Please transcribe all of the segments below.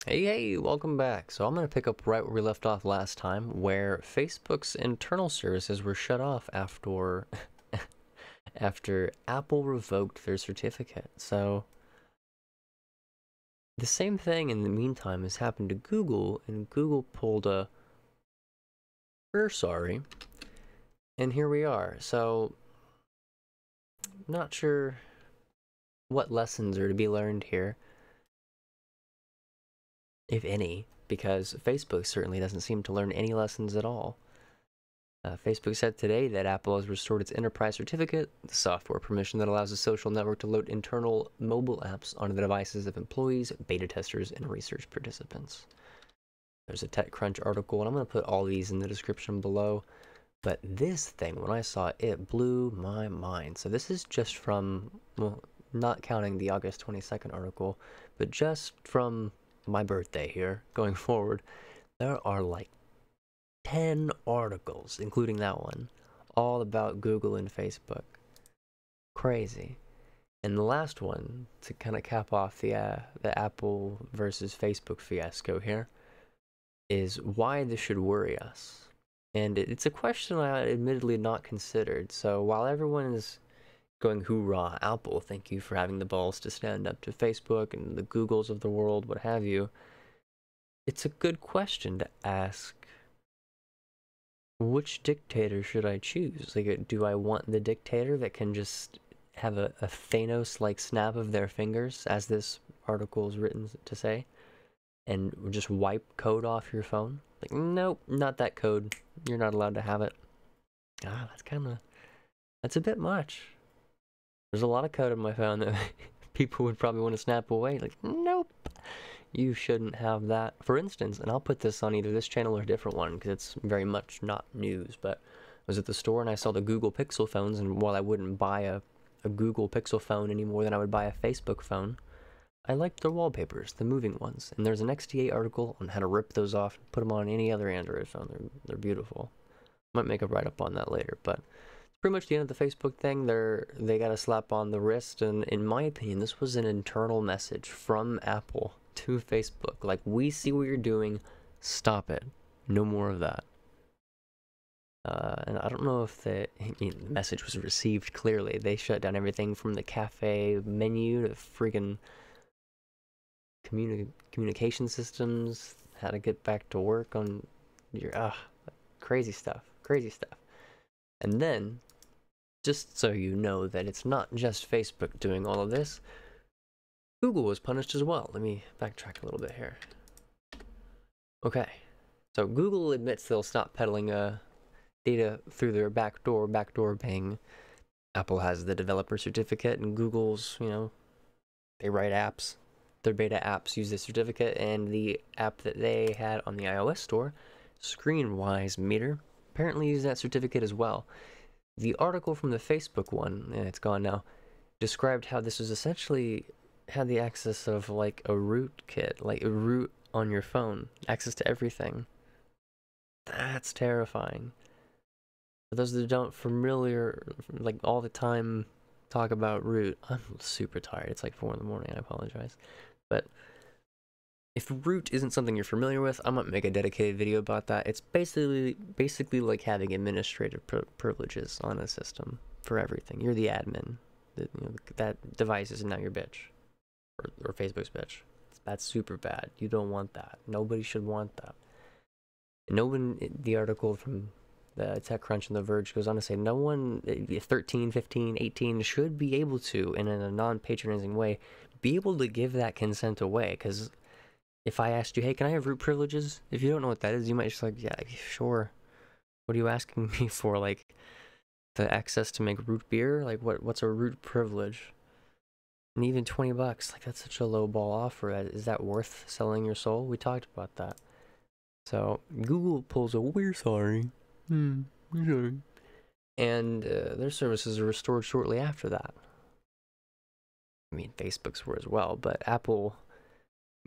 Hey, welcome back. So I'm going to pick up right where we left off last time, where Facebook's internal services were shut off after after Apple revoked their certificate. So the same thing in the meantime has happened to Google, and Google pulled a "we're sorry," and here we are. So not sure what lessons are to be learned here, if any, because Facebook certainly doesn't seem to learn any lessons at all. Facebook said today that Apple has restored its enterprise certificate, the software permission that allows the social network to load internal mobile apps onto the devices of employees, beta testers, and research participants. There's a TechCrunch article, and I'm going to put all these in the description below. But this thing, when I saw it, it blew my mind. So this is just from, well, not counting the August 22nd article, but just from my birthday here, going forward, there are like 10 articles, including that one, all about Google and Facebook. Crazy. And the last one, to kind of cap off the Apple versus Facebook fiasco here, is why this should worry us. And it's a question I admittedly not considered. So while everyone is going hoorah, Apple, thank you for having the balls to stand up to Facebook and the Googles of the world, what have you, it's a good question to ask. Which dictator should I choose? Like, do I want the dictator that can just have a Thanos-like snap of their fingers, as this article is written to say, and just wipe code off your phone? Like, nope, not that code. You're not allowed to have it. That's a bit much. There's a lot of code in my phone that people would probably want to snap away. Like, nope. You shouldn't have that. For instance, and I'll put this on either this channel or a different one because it's very much not news, but I was at the store and I saw the Google Pixel phones, and while I wouldn't buy a Google Pixel phone any more than I would buy a Facebook phone, I liked their wallpapers, the moving ones. And there's an XDA article on how to rip those off and put them on any other Android phone. They're beautiful. Might make a write-up on that later, but it's pretty much the end of the Facebook thing. They got a slap on the wrist, and in my opinion, this was an internal message from Apple to Facebook. Like, we see what you're doing, stop it. No more of that. And I don't know if the message was received clearly. They shut down everything from the cafe menu to freaking communication systems, how to get back to work on your, crazy stuff. And then, just so you know that it's not just Facebook doing all of this, Google was punished as well. Let me backtrack a little bit here. Okay, so Google admits they'll stop peddling data through their backdoor ping. Apple has the developer certificate, and Google's, they write apps. Their beta apps use this certificate, and the app that they had on the iOS store, Screenwise meter, apparently used that certificate as well. The article from the Facebook one, and it's gone now, described how this was essentially had the access of like a rootkit, like a root on your phone, access to everything. That's terrifying. For those that don't familiar, like all the time talk about root, I'm super tired. It's like 4 in the morning. I apologize. But if root isn't something you're familiar with, I might make a dedicated video about that. It's basically like having administrative privileges on a system for everything. You're the admin. That device is now your bitch. Or Facebook's bitch. That's super bad. You don't want that. Nobody should want that. And no one, the article from the TechCrunch and The Verge goes on to say, no one, 13, 15, 18, should be able to, in a non-patronizing way, be able to give that consent away. Because if I asked you, hey, can I have root privileges? If you don't know what that is, you might just like, yeah, sure. What are you asking me for? Like, the access to make root beer? Like, what's a root privilege? And even $20, like, that's such a low ball offer. Is that worth selling your soul? We talked about that. So Google pulls a we're sorry. We're sorry. And their services are restored shortly after that. I mean, Facebook's were as well, but Apple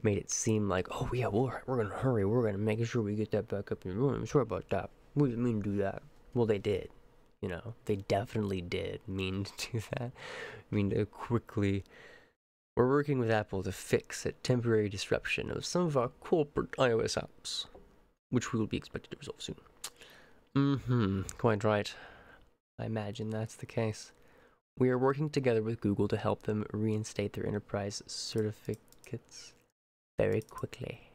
made it seem like, oh yeah, we're gonna hurry. We're gonna make sure we get that back up. I'm sure about that. We didn't mean to do that. Well, they did. They definitely did mean to do that. I mean to quickly We're working with Apple to fix a temporary disruption of some of our corporate iOS apps, which we will be expected to resolve soon. Quite right. I imagine that's the case. We are working together with Google to help them reinstate their enterprise certificates very quickly.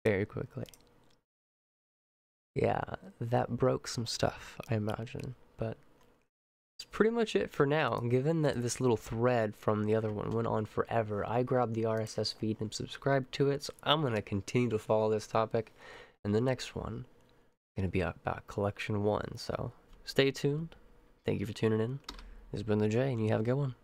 Very quickly. Yeah, that broke some stuff, I imagine, but that's pretty much it for now. Given that this little thread from the other one went on forever, I grabbed the RSS feed and subscribed to it, so I'm going to continue to follow this topic, and the next one is going to be about Collection 1, so stay tuned. Thank you for tuning in. This has been the J, and you have a good one.